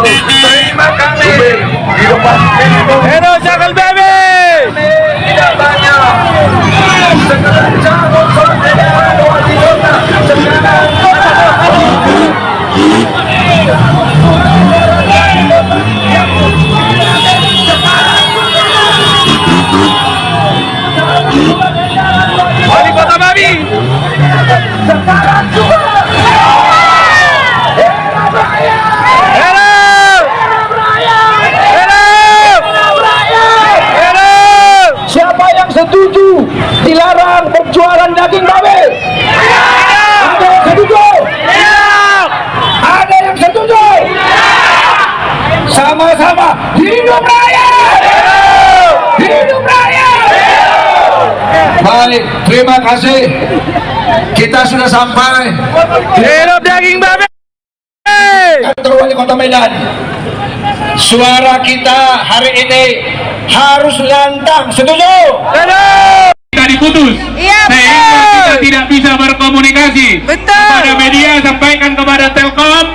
terima kami di depan pintu. Hero Jagal Baby. Tidak banyak. Sekarang cabut saudara wali kota. Sekarang Wali Kota Babi. siapa yang setuju dilarang berjualan daging babi? Ada yang setuju? Ada yang setuju? Sama-sama hidup rakyat! Hidup rakyat! Baik, terima kasih. Kita sudah sampai Hidup daging babi. kantor wali kota Medan. Suara kita hari ini harus lantang. Setuju? Kita diputus, Iya, sehingga betul. kita tidak bisa berkomunikasi. Betul. Kepada media sampaikan kepada Telkom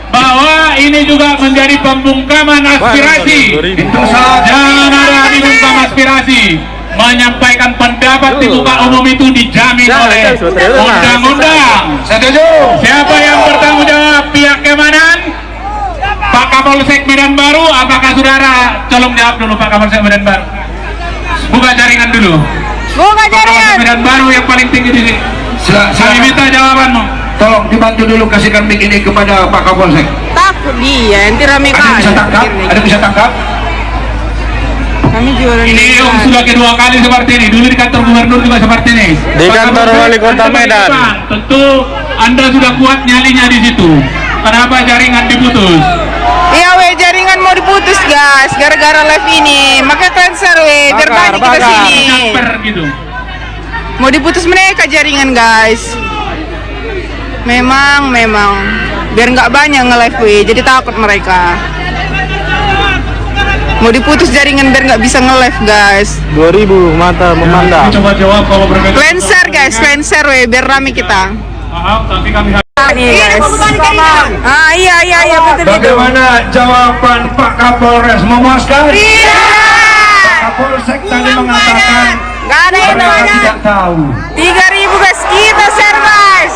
bahwa ini juga menjadi pembungkaman aspirasi. Itu saja. Jangan ada dibungkam aspirasi. Menyampaikan pendapat di muka umum itu dijamin oleh undang-undang. Setuju? Siapa yang bertanggung jawab? Pihak keamanan? Pak Kapolsek Medan Baru, apakah saudara? Tolong jawab dulu Pak Kapolsek Medan Baru. Buka jaringan dulu. Buka Kapolsek jaringan. Medan Baru yang paling tinggi di sini. Kami minta jawabanmu. Tolong dibantu dulu kasihkan mic ini kepada Pak Kapolsek. Takut dia, nanti rame Ada yang bisa kali. tangkap? Ada yang bisa tangkap? Kami jualan. Ini Om sudah kedua kali seperti ini. Dulu di kantor gubernur juga seperti ini. Di Pak kantor Kapolsek, wali kota Anda Medan. berdepan. Tentu Anda sudah kuat nyalinya di situ. Kenapa jaringan diputus? Iya weh, jaringan mau diputus guys, gara-gara live ini. Makanya transfer weh, biar Bakar, banyak kita bakar. sini. Jumper gitu. Mau diputus mereka jaringan guys. Memang biar nggak banyak nge-live weh, jadi takut mereka. Mau diputus jaringan biar nggak bisa nge-live guys. 2000 mata memandang. Coba jawab kalau berbeda. Cleanser guys, cleanser weh, biar rame kita. Maaf, tapi kami Nih guys. Ah iya betul itu. Bagaimana jawaban Pak Kapolres, memuaskan? Iya. Pak Kapolsek tadi mengatakan Gak ada yang mereka namanya. tidak tahu. 3.000 guys, kita share guys.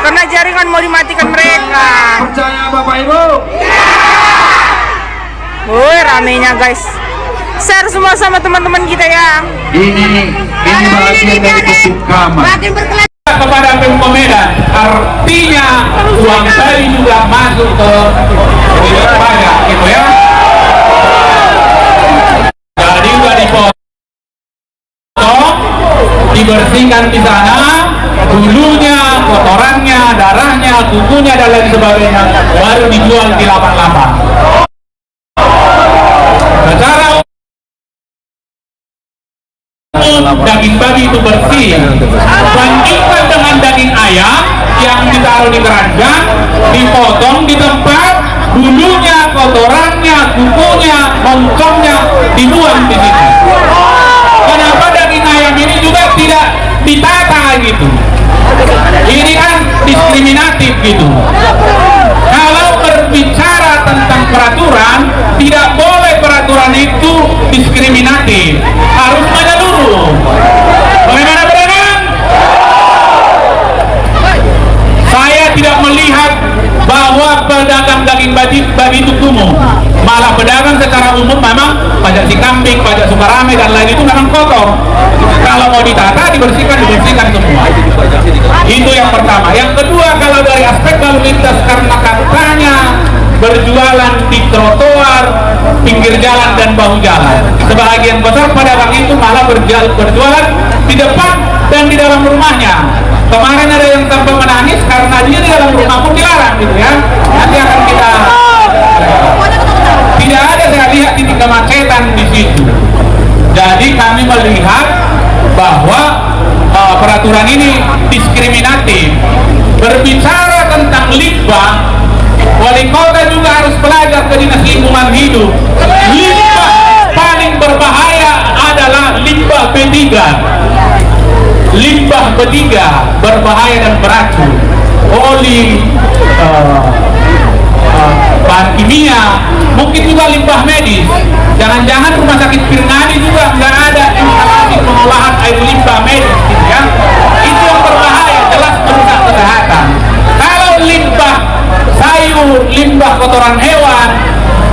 Karena jaringan mau dimatikan mereka. Percaya Bapak Ibu? Woi, ramenya guys. Share semua sama teman-teman kita ya. Ini bagian dari pembungkaman. kepada Pemkot Medan, artinya uang tadi juga masuk ke pajak, gitu ya. Jadi udah dipotong, dibersihkan di sana, bulunya, kotorannya, darahnya, kukunya dan lain sebagainya, baru dijual di lapak-lapak. Secara daging babi itu bersih, bandingkan dengan daging ayam yang ditaruh di keranjang, dipotong di tempat, bulunya, kotorannya, kukunya, mongkongnya dibuang di situ. Kenapa daging ayam ini juga tidak ditata gitu? Ini kan diskriminatif gitu. Kalau berbicara tentang peraturan, tidak boleh peraturan itu diskriminatif, harus menyeluruh. Bagaimana pedagang? Saya tidak melihat bahwa pedagang daging babi itu kumuh. Malah pedagang secara umum memang pajak si kambing, pajak Sukarame dan lain itu memang kotor. Kalau mau ditata, dibersihkan semua. Itu yang pertama. Yang kedua, kalau dari aspek lalu lintas, karena katanya berjualan di trotoar, pinggir jalan dan bahu jalan, sebagian besar pedagang itu malah berjualan di depan dan di dalam rumahnya. Kemarin ada yang sampai menangis karena dia di dalam rumah pun dilarang gitu ya. Nanti akan kita tidak ada, saya lihat titik kemacetan di situ. Jadi kami melihat bahwa peraturan ini diskriminatif. Berbicara tentang limbah, wali kota juga harus belajar ke dinas lingkungan hidup. Limbah paling berbahaya adalah limbah B3. Limbah B3 berbahaya dan beracun. Oli bahan kimia, mungkin juga limbah medis. Jangan-jangan rumah sakit Pirngadi juga nggak ada instalasi pengolahan air limbah medis, gitu ya. Itu yang berbahaya, jelas merusak kesehatan. Kalau limbah sayur, limbah kotoran hewan,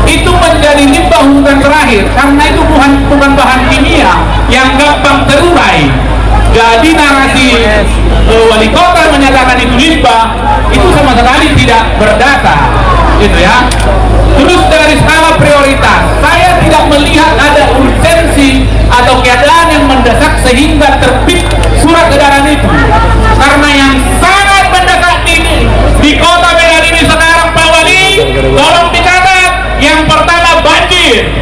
itu menjadi limbah hutan terakhir, karena itu bukan bahan kimia yang gampang terurai. Jadi narasi wali kota menyatakan itu limbah, itu sama sekali tidak berdasar, gitu ya. Terus dari skala prioritas, saya tidak melihat ada urgensi atau keadaan yang mendesak sehingga terbit surat edaran itu. Karena yang sangat mendesak di kota Medan ini sekarang, Pak Wali, tolong dicatat, yang pertama banjir.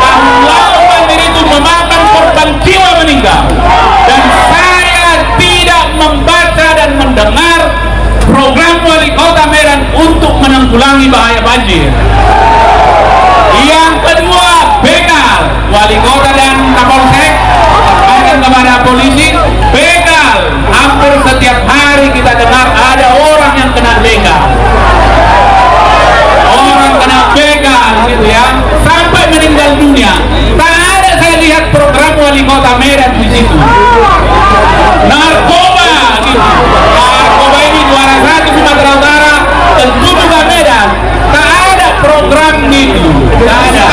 Tahun lalu banjir itu memakan korban jiwa meninggal. Dan saya tidak membaca dan mendengar program wali kota Medan untuk menanggulangi bahaya banjir. Yang kedua, begal. Wali kota dan Kapolsek sampaikan kepada polisi, begal. Hampir setiap hari kita dengar ada orang yang kena begal. Orang kena begal, gitu ya, sampai meninggal dunia. Tak ada saya lihat program wali kota Medan di situ. Narkoba, gitu. Narkoba ini juara 1 Sumatera Utara, tentu juga Medan. Tak ada program gitu, tak ada.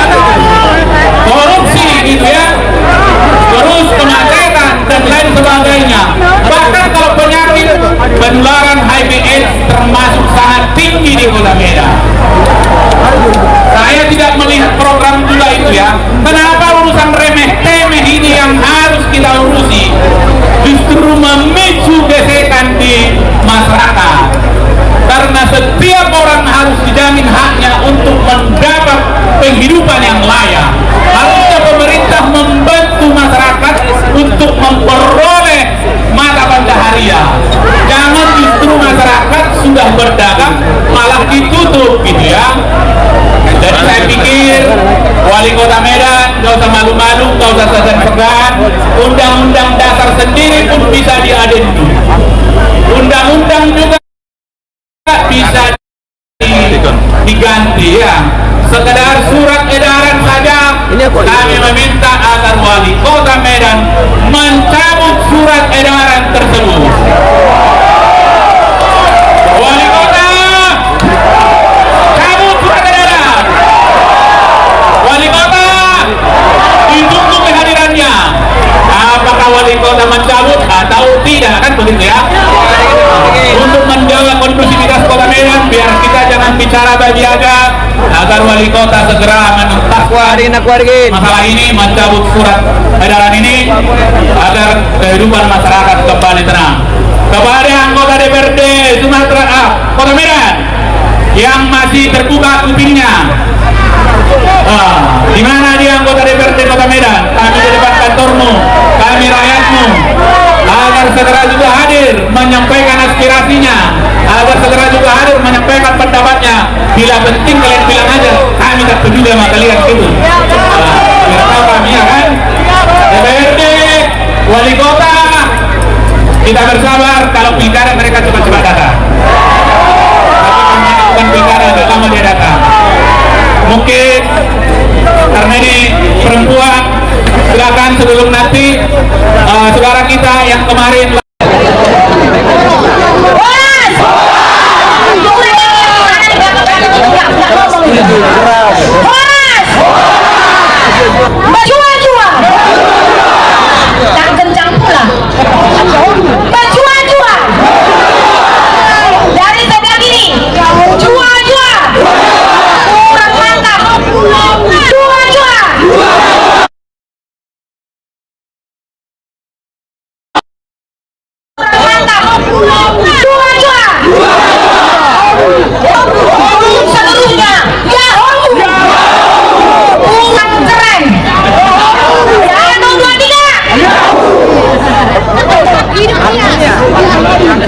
Korupsi, gitu ya. Terus kemacetan dan lain sebagainya. Bahkan kalau penyakit penularan HIV/AIDS termasuk sangat tinggi di kota Medan. Saya tidak melihat program juga itu ya. Kenapa urusan remeh-temeh ini yang harus kita urusi? Justru memicu gesekan di masyarakat. Karena setiap orang harus dijamin haknya untuk mendapat penghidupan yang layak. Harusnya pemerintah membantu masyarakat untuk memperoleh mata pencaharian. Jangan justru masyarakat sudah berdagang malah ditutup, gitu ya. Jadi saya pikir wali kota Medan gak usah malu-malu, gak usah segan-segan. Undang-undang dasar sendiri pun bisa diadendum. Undang-undang juga bisa diganti ya. Sekedar surat edaran saja kami meminta agar wali kota Medan mencabut surat edaran tersebut. Wali kota, cabut surat edaran. Wali kota, ditunggu kehadirannya. Apakah wali kota mencabut atau tidak, kan begitu ya? Untuk menjaga kondusivitas kota Medan, biar kita jangan bicara bajiaga, agar wali kota segera menuntaskan masalah ini, mencabut surat edaran ini, agar kehidupan masyarakat kembali tenang. Kepada anggota DPRD Sumatera Kota Medan yang masih terbuka kupingnya, di mana dia anggota DPRD Kota Medan? Kami di depan kantormu, kami rakyatmu, agar segera juga hadir menyampaikan aspirasinya, agar segera juga hadir menyampaikan pendapatnya. Bila penting kalian bilang aja, kami tak peduli sama kalian, gitu. Biar tahu kami ya kan, DPRD, wali kota, kita bersabar. Kalau pilkada mereka cepat-cepat datang. Tapi kami bukan pilkada, agak lama dia datang. Mungkin karena ini perempuan, silakan sebelum nanti saudara kita yang kemarin Bajua-jua, tak kencang pula. Bajua-jua, dari sebelah ini. Jua-jua, kurang mantap. Jua-jua. Mantap. Jua-jua. Seluruhnya, yahoo. Kurang keren. 1, 2, 3.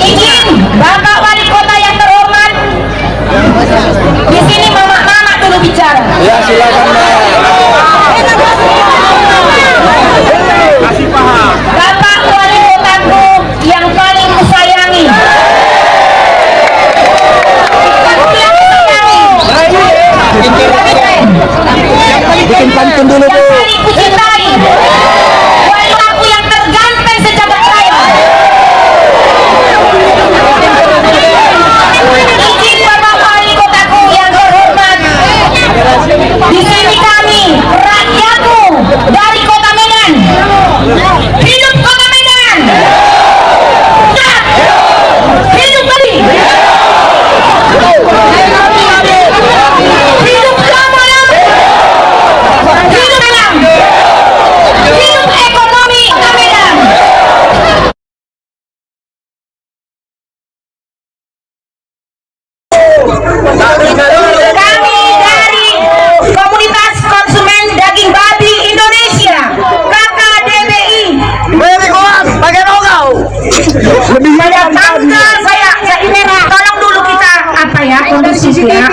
Izin Bapak Wali Kota yang terhormat. Di sini mama-mama dulu bicara. Ya, silakan. Bapak Wali Kotaku yang paling kusayangi. Yang paling kusayangi. Bikin pantun dulu, Bu. Yang paling kucintai, wanitaku yang terganteng sejagat raya. Izin Bapak Wali Kotaku yang terhormat, di sini kami rakyatmu dari Kota Medan. Hidup Kota Medan. Hidup Bali. Hidup Lamongan. Hidup Medan. Hidup ekonomi Kota Medan. Kami dari Komunitas Konsumen Daging Babi Indonesia, KKDBI. Pada tanggal saya ini tolong dulu kita apa ya kondusif ya.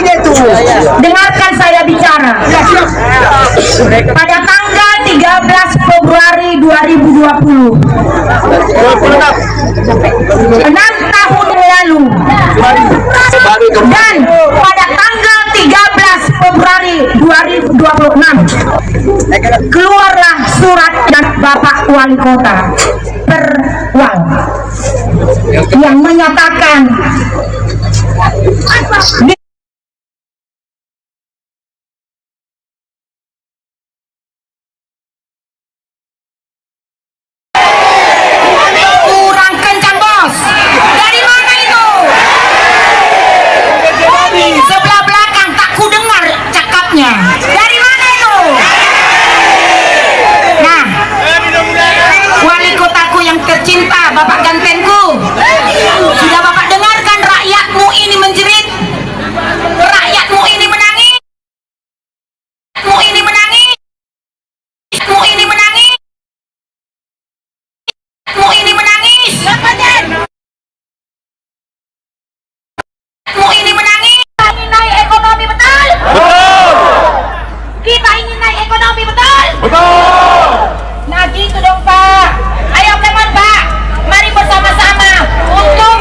Dengarkan saya bicara. Pada tanggal 13 Februari 2020, 6 tahun lalu, dan pada tanggal 13 Februari 2026 keluarlah surat dari Bapak Wali Kota Perwal yang menyatakan kurang kencang, bos. Dari mana itu? Sebelah belakang tak ku dengar cakapnya. Dari mana itu? Nah, wali kotaku yang tercinta, Bapak Gantenku, sudah Bapak dengarkan rakyatmu ini menjerit, rakyatmu ini menangis, rakyatmu ini menangis, rakyatmu ini menangis, rakyatmu ini menangis, rakyatmu ini menangis. Kita ingin naik ekonomi, betul? Betul. Kita ingin naik ekonomi, betul? Betul. Nah gitu dong, Pak. Ayo teman, Pak. Mari bersama-sama untuk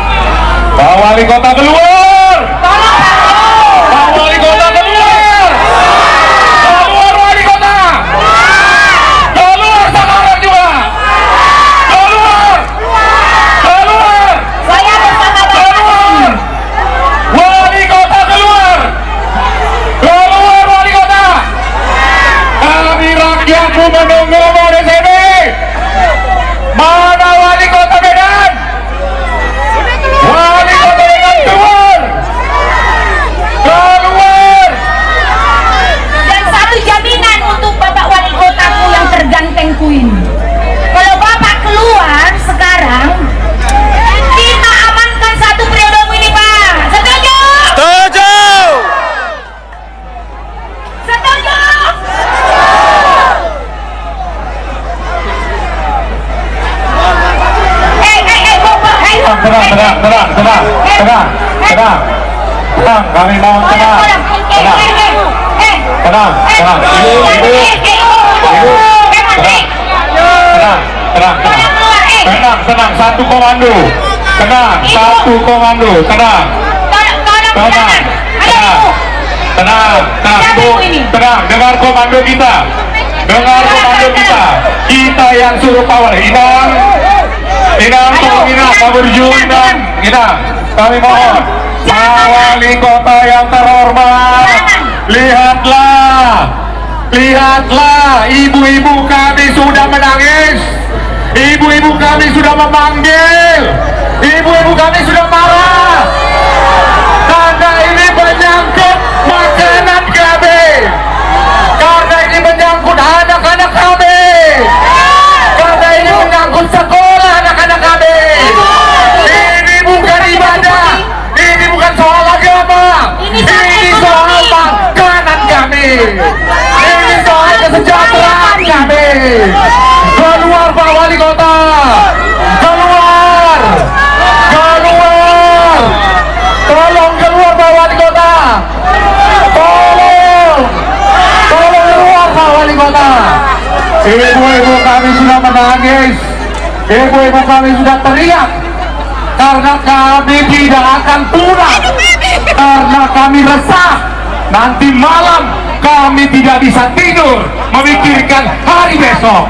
Pak Wali Kota keluar. tolong, Pak. Pak Wali Kota keluar. Keluar Wali Kota. Keluar sekarang juga. Keluar. Keluar. Saya bersama Bapak. Wali Kota keluar. Keluar Wali Kota. Kami rakyatmu menunggumu di sini. Mana Wali Kota Medan? Wali Kota Medan keluar. Keluar. Dan satu jaminan untuk Bapak Wali Kotaku yang tergantengku ini. Kalau Bapak keluar sekarang, kita amankan satu periode ini, Pak. Setuju? Setuju. Setuju? Bapak, Tenang. Kami mau tenang. Tenang. Tenang. Satu komando. Tenang. Ibu. Tenang. Dengar komando kita. Kita yang suruh power. Inang, tolong Inang, berjuang Inang. Kami mohon, Pak Wali Kota yang terhormat, lihatlah, ibu-ibu kami sudah menangis, ibu-ibu kami sudah memanggil, ibu-ibu kami sudah marah, karena ini menyangkut makanan kami, karena ini menyangkut anak-anak kami, karena ini menyangkut sekolah anak-anak kami. Ini bukan ibadah, ini bukan soal agama, ini soal makanan kami, ini soal kesejahteraan kami. Keluar Pak Wali Kota, keluar, tolong keluar Pak Wali Kota, tolong keluar Pak Wali Kota. Ibu-ibu kami sudah menangis, ibu-ibu kami sudah teriak, karena kami tidak akan pulang, karena kami resah, nanti malam kami tidak bisa tidur memikirkan hari besok.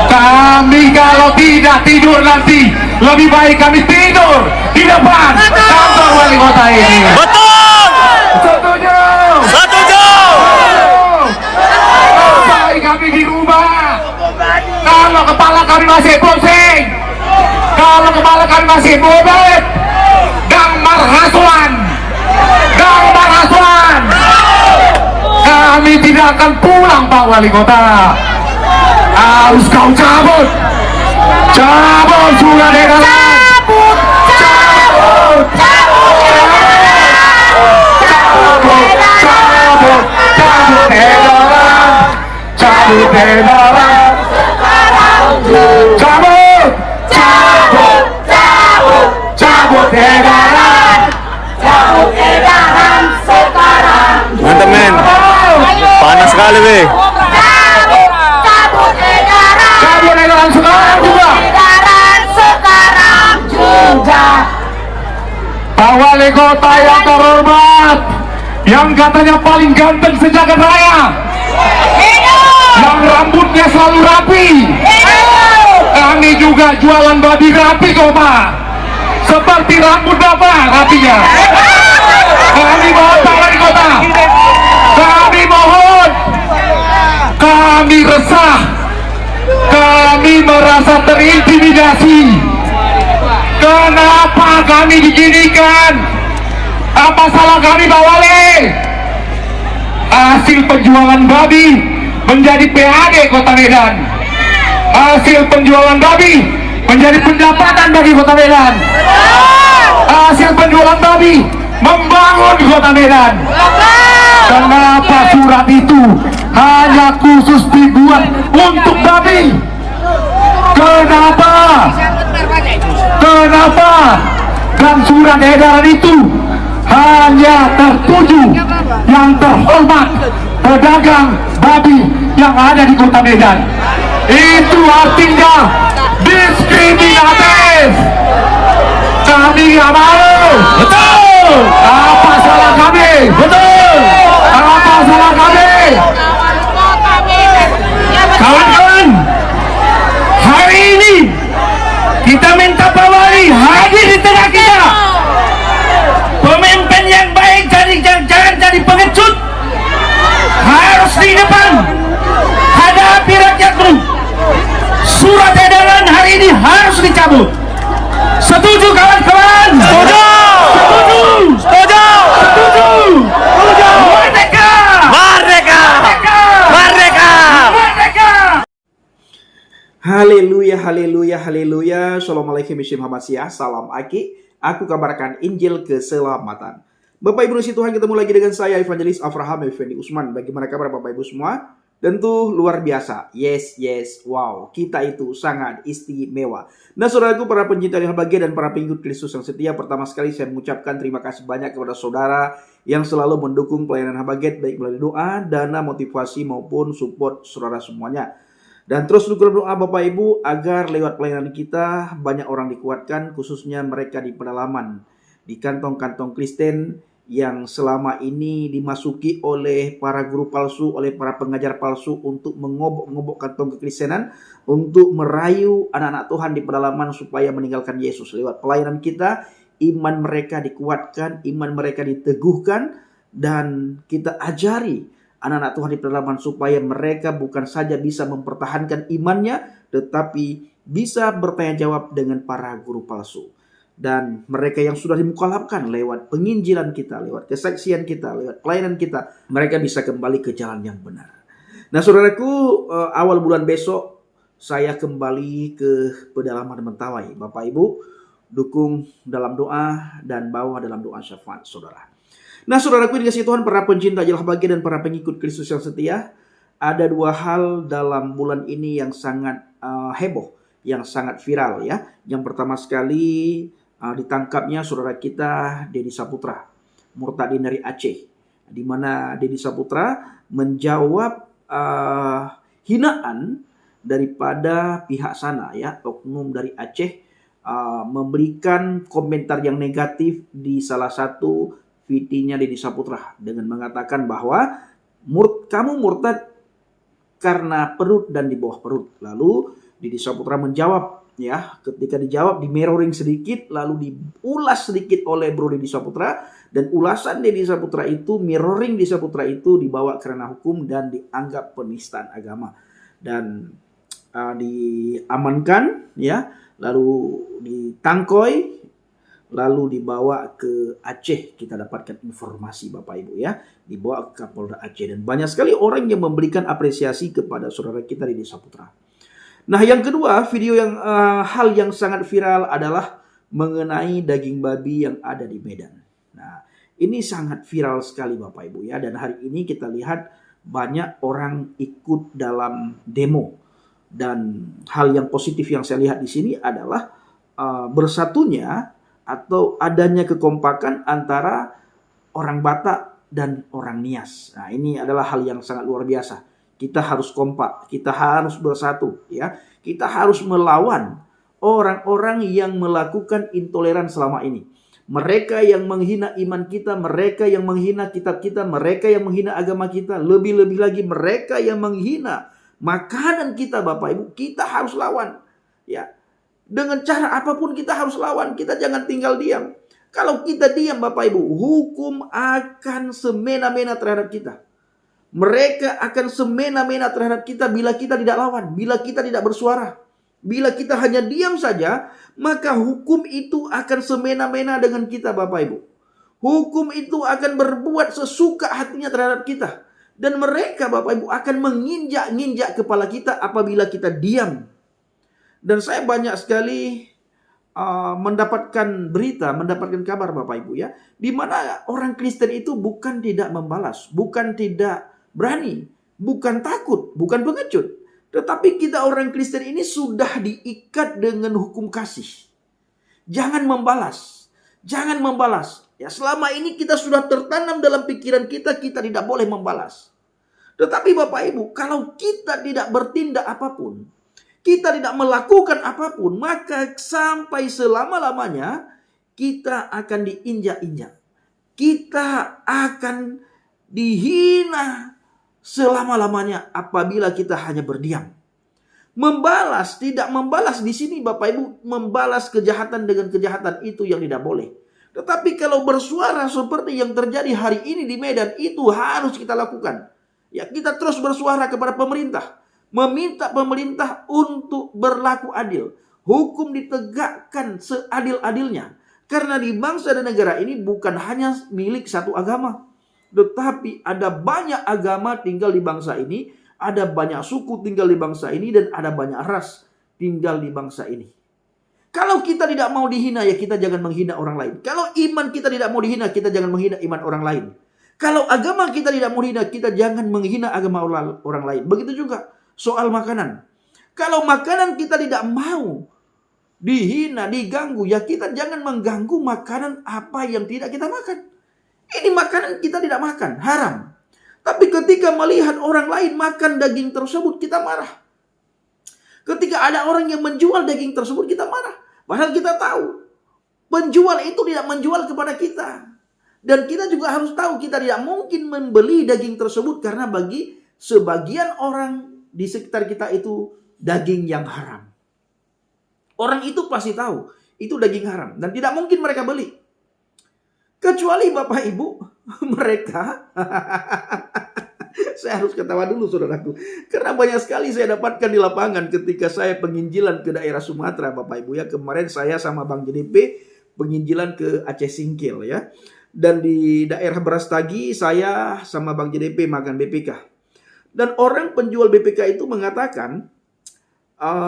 Kami kalau tidak tidur nanti lebih baik kami tidur di depan kantor wali kota ini. Betul. Setuju? Setuju. Baik kami di rumah. Kalau kepala kami masih pusing, kalau kepala kami masih bobot, Gang Marhasuan, kami tidak akan pulang Pak Wali Kota. Harus kau cabut surat edaran, cabut edaran, Mantap men. Panas sekali weh. cabut edaran sekarang juga. Pak Wali Kota yang terhormat, yang katanya paling ganteng sejagat raya, yang rambutnya selalu rapi. Kami juga jualan babi rapi kok Pak, seperti rambut Bapak rapinya. Kami mohon Pak Wali Kota, kami mohon, kami resah, kami merasa terintimidasi. Kenapa kami diginikan? Apa salah kami Pak Wali? Hasil penjualan babi menjadi PAD Kota Medan. Hasil penjualan babi menjadi pendapatan bagi Kota Medan. Hasil penjualan babi membangun Kota Medan. Kenapa surat itu hanya khusus dibuat untuk babi? Kenapa? Dan surat edaran itu hanya tertuju yang terhormat pedagang babi yang ada di Kota Medan. Itu artinya diskriminatif. Kami nggak mau. Betul. Apa salah kami? Betul. Apa salah kami? Kawan-kawan, hari ini kita minta Pak Wali hadir di tengah kita. Pemimpin yang baik jangan jadi pengecut. Harus di depan hadapi rakyat dulu. Surat edaran hari ini harus dicabut. Setuju kawan-kawan? Setuju. Setuju. Setuju. Setuju. Setuju. Merdeka. Merdeka. Merdeka. Merdeka. Haleluya, haleluya, haleluya. Assalamualaikum warahmatullahi wabarakatuh. Salam Aki. Aku kabarkan Injil keselamatan. Bapak Ibu Tuhan, ketemu lagi dengan saya Evangelis Avraham Effendi Usman. Bagaimana kabar Bapak Ibu semua? Tentu luar biasa. Yes, wow. Kita itu sangat istimewa. Nah saudaraku, para pencinta yang bahagia dan para pengikut Kristus yang setia, pertama sekali saya mengucapkan terima kasih banyak kepada saudara yang selalu mendukung pelayanan Habaget, baik melalui doa, dana, motivasi maupun support saudara semuanya. Dan terus dukung doa Bapak Ibu agar lewat pelayanan kita banyak orang dikuatkan, khususnya mereka di pedalaman, di kantong-kantong Kristen yang selama ini dimasuki oleh para guru palsu, oleh para pengajar palsu untuk mengobok-ngobok kantong kekristenan, untuk merayu anak-anak Tuhan di pedalaman supaya meninggalkan Yesus. Lewat pelayanan kita, iman mereka dikuatkan, iman mereka diteguhkan, dan kita ajari anak-anak Tuhan di pedalaman supaya mereka bukan saja bisa mempertahankan imannya, tetapi bisa bertanya jawab dengan para guru palsu. Dan mereka yang sudah dimukalafkan lewat penginjilan kita, lewat kesaksian kita, lewat pelayanan kita, mereka bisa kembali ke jalan yang benar. Nah saudaraku, awal bulan besok saya kembali ke pedalaman Mentawai. Bapak Ibu dukung dalam doa dan bawa dalam doa syafaat saudara. Nah saudaraku, dikasih Tuhan, para pencinta Jelah Bahagia dan para pengikut Kristus yang setia, ada dua hal dalam bulan ini yang sangat heboh, yang sangat viral ya. Yang pertama sekali, ditangkapnya saudara kita Deddy Saputra, murtadin dari Aceh, di mana Deddy Saputra menjawab hinaan daripada pihak sana ya, oknum dari Aceh, memberikan komentar yang negatif di salah satu VT-nya Deddy Saputra dengan mengatakan bahwa kamu murtad karena perut dan di bawah perut. Lalu Deddy Saputra menjawab, ya, ketika dijawab di mirroring sedikit, lalu diulas sedikit oleh Bro Deddy Saputra, dan ulasan Deddy Saputra itu, mirroring Deddy Saputra itu dibawa ke ranah hukum dan dianggap penistaan agama dan diamankan, ya, lalu ditangkoi, lalu dibawa ke Aceh. Kita dapatkan informasi Bapak Ibu, ya, dibawa ke Kapolda Aceh, dan banyak sekali orang yang memberikan apresiasi kepada saudara kita Deddy Saputra. Nah, yang kedua, video yang hal yang sangat viral adalah mengenai daging babi yang ada di Medan. Nah, ini sangat viral sekali Bapak Ibu, ya, dan hari ini kita lihat banyak orang ikut dalam demo, dan hal yang positif yang saya lihat di sini adalah bersatunya atau adanya kekompakan antara orang Batak dan orang Nias. Nah, ini adalah hal yang sangat luar biasa. Kita harus kompak, kita harus bersatu, ya. Kita harus melawan orang-orang yang melakukan intoleran selama ini. Mereka yang menghina iman kita, mereka yang menghina kitab kita, mereka yang menghina agama kita, lebih-lebih lagi mereka yang menghina makanan kita Bapak Ibu, kita harus lawan, ya. Dengan cara apapun kita harus lawan, kita jangan tinggal diam. Kalau kita diam Bapak Ibu, hukum akan semena-mena terhadap kita. Mereka akan semena-mena terhadap kita bila kita tidak lawan, bila kita tidak bersuara. Bila kita hanya diam saja, maka hukum itu akan semena-mena dengan kita Bapak Ibu. Hukum itu akan berbuat sesuka hatinya terhadap kita. Dan mereka Bapak Ibu akan menginjak-injak kepala kita apabila kita diam. Dan saya banyak sekali mendapatkan berita, mendapatkan kabar Bapak Ibu, ya, di mana orang Kristen itu bukan tidak membalas, bukan tidak berani, bukan takut, bukan pengecut. Tetapi kita orang Kristen ini sudah diikat dengan hukum kasih. Jangan membalas. Jangan membalas. Ya, selama ini kita sudah tertanam dalam pikiran kita, kita tidak boleh membalas. Tetapi Bapak Ibu, kalau kita tidak bertindak apapun, kita tidak melakukan apapun, maka sampai selama-lamanya kita akan diinjak-injak. Kita akan dihina selama-lamanya apabila kita hanya berdiam. Membalas, tidak membalas di sini Bapak Ibu, membalas kejahatan dengan kejahatan itu yang tidak boleh. Tetapi kalau bersuara seperti yang terjadi hari ini di Medan, itu harus kita lakukan. Ya, kita terus bersuara kepada pemerintah, meminta pemerintah untuk berlaku adil. Hukum ditegakkan seadil-adilnya. Karena di bangsa dan negara ini bukan hanya milik satu agama, tetapi ada banyak agama tinggal di bangsa ini, ada banyak suku tinggal di bangsa ini, dan ada banyak ras tinggal di bangsa ini. Kalau kita tidak mau dihina, ya kita jangan menghina orang lain. Kalau iman kita tidak mau dihina, kita jangan menghina iman orang lain. Kalau agama kita tidak mau dihina, kita jangan menghina agama orang lain. Begitu juga soal makanan. Kalau makanan kita tidak mau dihina, diganggu, ya kita jangan mengganggu makanan apa yang tidak kita makan. Ini makanan kita tidak makan, haram. Tapi ketika melihat orang lain makan daging tersebut, kita marah. Ketika ada orang yang menjual daging tersebut, kita marah. Padahal kita tahu, penjual itu tidak menjual kepada kita. Dan kita juga harus tahu, kita tidak mungkin membeli daging tersebut, karena bagi sebagian orang di sekitar kita itu daging yang haram. Orang itu pasti tahu, itu daging haram. Dan tidak mungkin mereka beli. Kecuali Bapak Ibu, mereka... Saya harus ketawa dulu saudaraku. Karena banyak sekali saya dapatkan di lapangan ketika saya penginjilan ke daerah Sumatera Bapak Ibu, ya. Kemarin saya sama Bang JDP penginjilan ke Aceh Singkil, ya. Dan di daerah Brastagi saya sama Bang JDP makan BPK. Dan orang penjual BPK itu mengatakan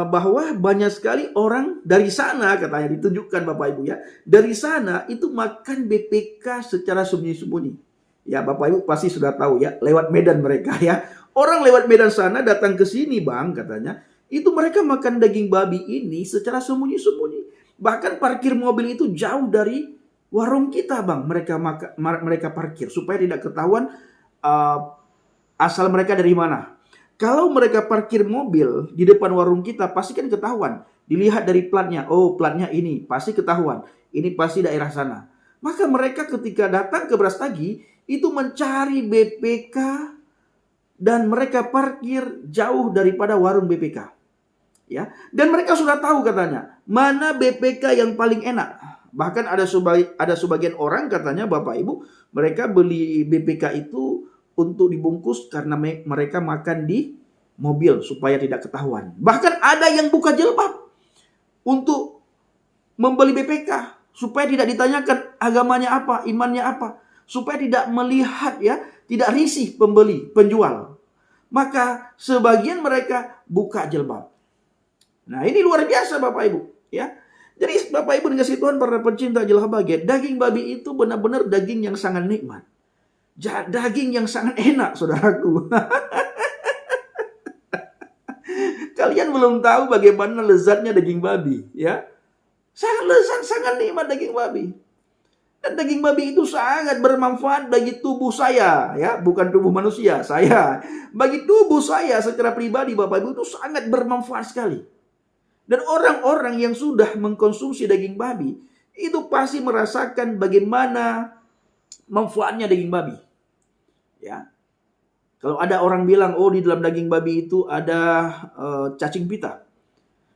bahwa banyak sekali orang dari sana, katanya ditunjukkan Bapak Ibu, ya. Dari sana itu makan BPK secara sembunyi-sembunyi. Ya, Bapak Ibu pasti sudah tahu, ya, lewat Medan mereka, ya. Orang lewat Medan sana datang ke sini Bang, katanya. Itu mereka makan daging babi ini secara sembunyi-sembunyi. Bahkan parkir mobil itu jauh dari warung kita Bang. Mereka parkir supaya tidak ketahuan asal mereka dari mana. Kalau mereka parkir mobil di depan warung kita, pasti kan ketahuan. Dilihat dari platnya, oh platnya ini, pasti ketahuan. Ini pasti daerah sana. Maka mereka ketika datang ke Brastagi itu mencari BPK dan mereka parkir jauh daripada warung BPK. Ya, dan mereka sudah tahu katanya mana BPK yang paling enak. Bahkan ada sebagian orang katanya Bapak Ibu, mereka beli BPK itu untuk dibungkus karena mereka makan di mobil supaya tidak ketahuan. Bahkan ada yang buka jilbab untuk membeli BPK supaya tidak ditanyakan agamanya apa, imannya apa, supaya tidak melihat ya, tidak risih penjual. Maka sebagian mereka buka jilbab. Nah, ini luar biasa Bapak Ibu, ya. Jadi Bapak Ibu dikasih Tuhan para pencinta jelah bahagia, daging babi itu benar-benar daging yang sangat nikmat. Daging yang sangat enak, saudaraku. Kalian belum tahu bagaimana lezatnya daging babi, ya. Sangat lezat, sangat nikmat daging babi. Dan daging babi itu sangat bermanfaat bagi tubuh saya, ya, bukan tubuh manusia, saya. Bagi tubuh saya secara pribadi Bapak Ibu itu sangat bermanfaat sekali. Dan orang-orang yang sudah mengkonsumsi daging babi itu pasti merasakan bagaimana manfaatnya daging babi. Ya. Kalau ada orang bilang, oh di dalam daging babi itu ada cacing pita.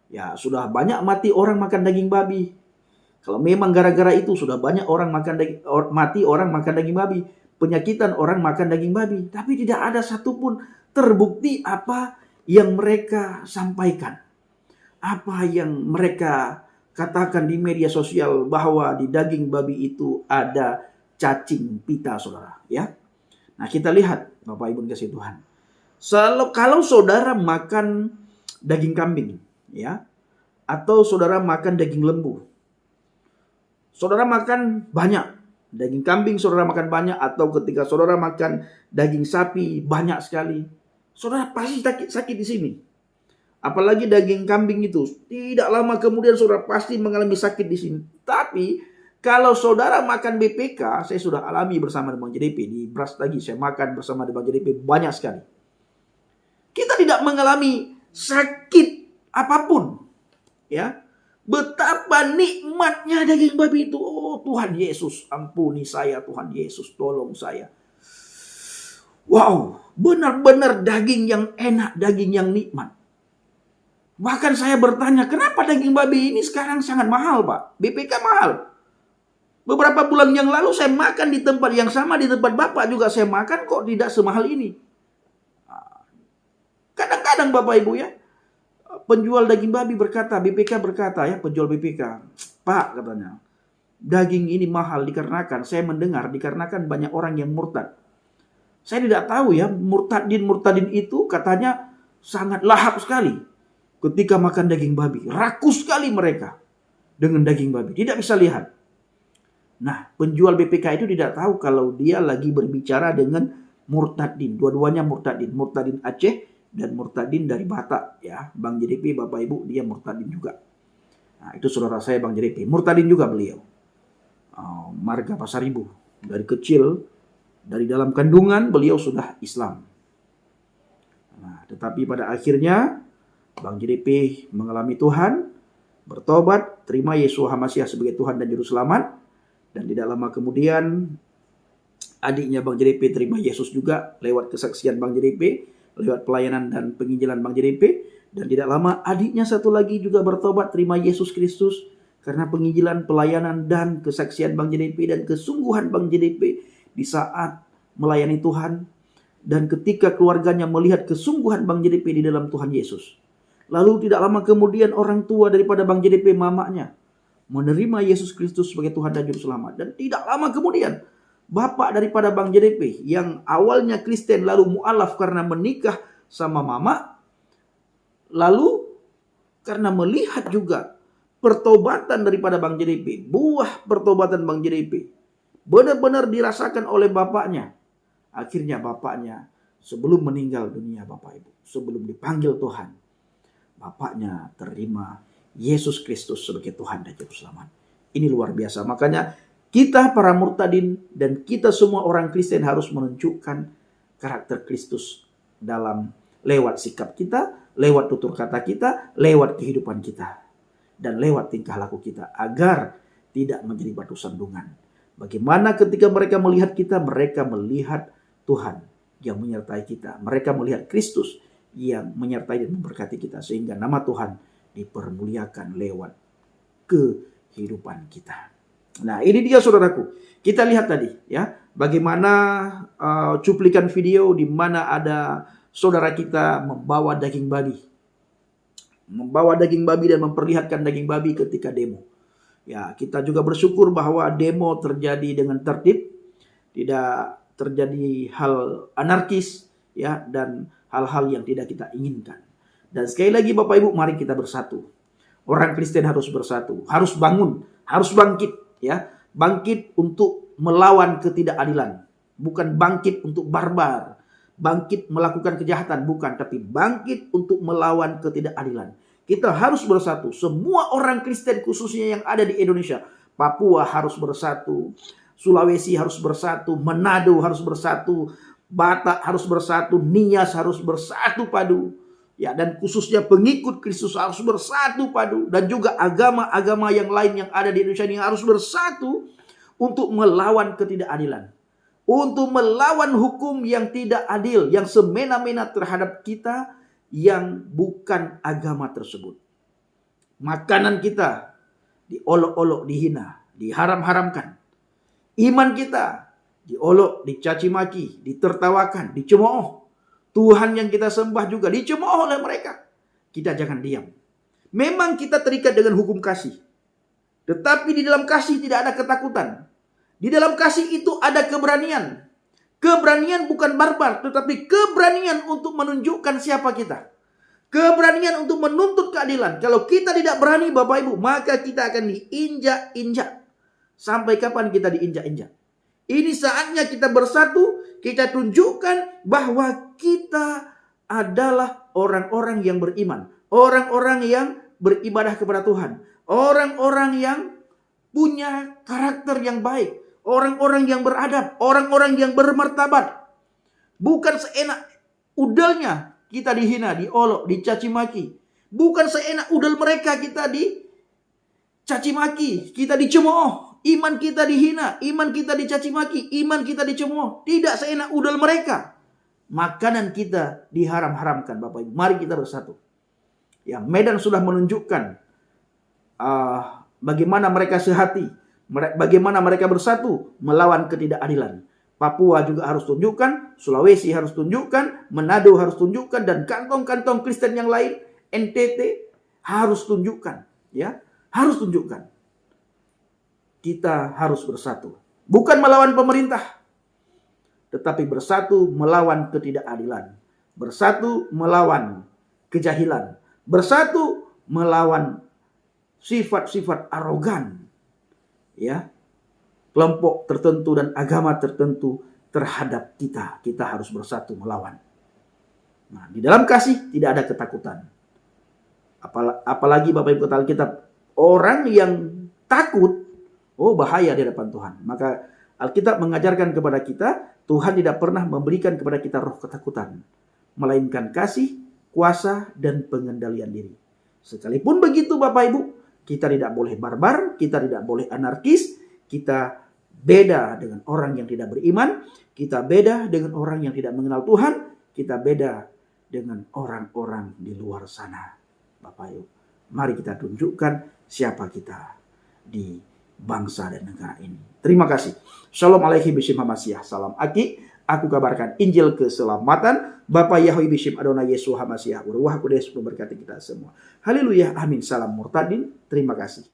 Ya, sudah banyak mati orang makan daging babi. Kalau memang gara-gara itu sudah banyak orang mati orang makan daging babi. Penyakitan orang makan daging babi. Tapi tidak ada satupun terbukti apa yang mereka sampaikan. Apa yang mereka katakan di media sosial bahwa di daging babi itu ada cacing pita, saudara. Ya, nah kita lihat Bapak Ibu kasih Tuhan. Kalau saudara makan daging kambing, ya, atau saudara makan daging lembu, saudara makan banyak daging kambing, saudara makan banyak, atau ketika saudara makan daging sapi banyak sekali, saudara pasti sakit di sini. Apalagi daging kambing itu tidak lama kemudian saudara pasti mengalami sakit di sini. Tapi kalau saudara makan BPK, saya sudah alami bersama Bang JDP di Brastagi, saya makan bersama Bang JDP banyak sekali. Kita tidak mengalami sakit apapun, ya. Betapa nikmatnya daging babi itu. Oh Tuhan Yesus, ampuni saya, Tuhan Yesus, tolong saya. Wow, benar-benar daging yang enak, daging yang nikmat. Bahkan saya bertanya, kenapa daging babi ini sekarang sangat mahal, Pak? BPK mahal. Beberapa bulan yang lalu saya makan di tempat yang sama, di tempat Bapak juga saya makan, kok tidak semahal ini. Kadang-kadang Bapak Ibu ya, penjual daging babi berkata, BPK berkata ya, penjual BPK, Pak katanya, daging ini mahal dikarenakan, saya mendengar dikarenakan banyak orang yang murtad. Saya tidak tahu ya, murtadin itu katanya sangat lahap sekali. Ketika makan daging babi, rakus sekali mereka dengan daging babi. Tidak bisa lihat. Nah, penjual BPK itu tidak tahu kalau dia lagi berbicara dengan murtadin. Dua-duanya murtadin. Murtadin Aceh dan murtadin dari Batak. Ya, Bang JDP, Bapak Ibu, dia murtadin juga. Nah, itu saudara saya Bang JDP. Murtadin juga beliau. Marga Pasar Ibu. Dari kecil, dari dalam kandungan, beliau sudah Islam. Nah, tetapi pada akhirnya Bang JDP mengalami Tuhan, bertobat, terima Yeshua HaMashiach sebagai Tuhan dan Juru Selamat. Dan tidak lama kemudian adiknya Bang JDP terima Yesus juga lewat kesaksian Bang JDP, lewat pelayanan dan penginjilan Bang JDP. Dan tidak lama adiknya satu lagi juga bertobat, terima Yesus Kristus karena penginjilan, pelayanan dan kesaksian Bang JDP dan kesungguhan Bang JDP di saat melayani Tuhan. Dan ketika keluarganya melihat kesungguhan Bang JDP di dalam Tuhan Yesus. Lalu tidak lama kemudian orang tua daripada Bang JDP, mamanya, menerima Yesus Kristus sebagai Tuhan dan Juru Selamat. Dan tidak lama kemudian, bapak daripada Bang JDP yang awalnya Kristen lalu mu'alaf karena menikah sama mama. Lalu karena melihat juga pertobatan daripada Bang JDP, buah pertobatan Bang JDP, benar-benar dirasakan oleh bapaknya. Akhirnya bapaknya sebelum meninggal dunia Bapak Ibu, sebelum dipanggil Tuhan, bapaknya terima Yesus Kristus sebagai Tuhan dan Juru Selamat. Ini luar biasa. Makanya kita para murtadin dan kita semua orang Kristen harus menunjukkan karakter Kristus dalam lewat sikap kita, lewat tutur kata kita, lewat kehidupan kita, dan lewat tingkah laku kita agar tidak menjadi batu sandungan Bagaimana ketika mereka melihat kita, mereka melihat Tuhan yang menyertai kita. Mereka melihat Kristus yang menyertai dan memberkati kita. Sehingga nama Tuhan dipermuliakan lewat kehidupan kita. Nah, ini dia saudaraku. Kita lihat tadi ya, bagaimana cuplikan video di mana ada saudara kita membawa daging babi. Membawa daging babi dan memperlihatkan daging babi ketika demo. Ya, kita juga bersyukur bahwa demo terjadi dengan tertib, tidak terjadi hal anarkis ya, dan hal-hal yang tidak kita inginkan. Dan sekali lagi Bapak Ibu, mari kita bersatu. Orang Kristen harus bersatu, harus bangun, harus bangkit ya. Bangkit untuk melawan ketidakadilan, bukan bangkit untuk barbar, bangkit melakukan kejahatan, bukan, tapi bangkit untuk melawan ketidakadilan. Kita harus bersatu. Semua orang Kristen khususnya yang ada di Indonesia. Papua harus bersatu. Sulawesi harus bersatu. Manado harus bersatu. Batak harus bersatu. Nias harus bersatu padu. Ya, dan khususnya pengikut Kristus harus bersatu padu. Dan juga agama-agama yang lain yang ada di Indonesia ini harus bersatu untuk melawan ketidakadilan. Untuk melawan hukum yang tidak adil, yang semena-mena terhadap kita yang bukan agama tersebut. Makanan kita diolok-olok, dihina, diharam-haramkan. Iman kita diolok, dicaci maki, ditertawakan, dicemooh. Tuhan yang kita sembah juga dicemooh oleh mereka. Kita jangan diam. Memang kita terikat dengan hukum kasih. Tetapi di dalam kasih tidak ada ketakutan. Di dalam kasih itu ada keberanian. Keberanian bukan barbar, tetapi keberanian untuk menunjukkan siapa kita. Keberanian untuk menuntut keadilan. Kalau kita tidak berani Bapak Ibu, maka kita akan diinjak-injak. Sampai kapan kita diinjak-injak? Ini saatnya kita bersatu, kita tunjukkan bahwa kita adalah orang-orang yang beriman. Orang-orang yang beribadah kepada Tuhan. Orang-orang yang punya karakter yang baik. Orang-orang yang beradab, orang-orang yang bermartabat. Bukan seenak udalnya kita dihina, diolok, dicaci maki. Bukan seenak udal mereka kita dicaci maki, kita dicemooh. Iman kita dihina, iman kita dicaci maki, iman kita dicemooh. Tidak seenak udal mereka. Makanan kita diharam-haramkan Bapak Ibu. Mari kita bersatu. Ya, Medan sudah menunjukkan bagaimana mereka sehati. Bagaimana mereka bersatu melawan ketidakadilan. Papua juga harus tunjukkan, Sulawesi harus tunjukkan, Manado harus tunjukkan, dan kantong-kantong Kristen yang lain, NTT harus tunjukkan, ya, harus tunjukkan. Kita harus bersatu, bukan melawan pemerintah, tetapi bersatu melawan ketidakadilan, bersatu melawan kejahilan, bersatu melawan sifat-sifat arogan. Ya, kelompok tertentu dan agama tertentu terhadap kita. Kita harus bersatu melawan. Nah, di dalam kasih tidak ada ketakutan. Apalagi Bapak Ibu kata Alkitab, orang yang takut, oh bahaya di hadapan Tuhan. Maka Alkitab mengajarkan kepada kita, Tuhan tidak pernah memberikan kepada kita roh ketakutan, melainkan kasih, kuasa, dan pengendalian diri. Sekalipun begitu Bapak Ibu, kita tidak boleh barbar, kita tidak boleh anarkis, kita beda dengan orang yang tidak beriman, kita beda dengan orang yang tidak mengenal Tuhan, kita beda dengan orang-orang di luar sana. Bapak Ibu, mari kita tunjukkan siapa kita di bangsa dan negara ini. Terima kasih. Shalom alaikum bishim hamasiah. Salam Aki. Aku kabarkan Injil keselamatan. Bapak Yahweh bishim Adonai Yesus hamasiah. Uruah Kudus memberkati kita semua. Haleluya. Amin. Salam murtadin. Terima kasih.